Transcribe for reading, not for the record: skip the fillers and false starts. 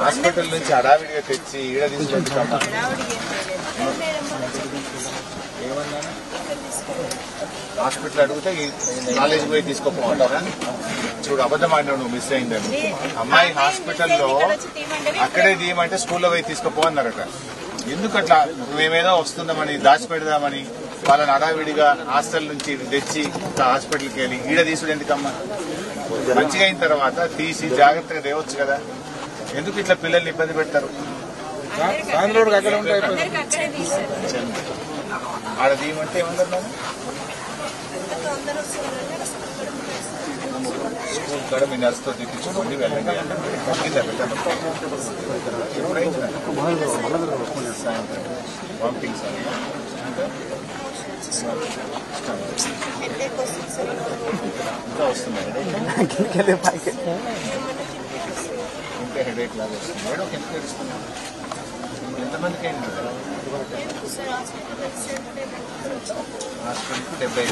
Hospital నుంచి హడావిడిగా తెచ్చి ఈడ తీసుకుంటామా? ఏమన్నా హాస్పిటల్ అడిగితే కాలేజ్ పోయి తీసుకోపోమంటారా? చూడు, అబద్ధం ఆడినావు, నువ్వు మిస్ అయిందని. అమ్మాయి హాస్పిటల్లో అక్కడే తీయమంటే స్కూల్లో పోయి తీసుకోపోవన్నారట. ఎందుకట్లా? మేమేదో వస్తుందామని దాచిపెడదామని వాళ్ళని హడావిడిగా హాస్టల్ నుంచి తెచ్చి హాస్పిటల్కి వెళ్ళి ఈడ తీసుడు ఎందుకమ్మా? మంచిగా అయిన తర్వాత తీసి జాగ్రత్తగా తేవచ్చు కదా. ఎందుకు ఇట్లా పిల్లల్ని ఇబ్బంది పెడతారు? ఆడ తీయమంటే ఏమన్నారు? స్కూల్ కాడ మీ నర్సుతో తెప్పించుకోండి, వెళ్ళండి. వామిటింగ్స్ ఇంకా వస్తున్నాయి, ఇంకా హెడేక్ లాగా వస్తుంది. హెడేక్ ఎంత తెలుస్తున్నాం? ఎంతమందికి అయింది? హాస్పిటల్కి 70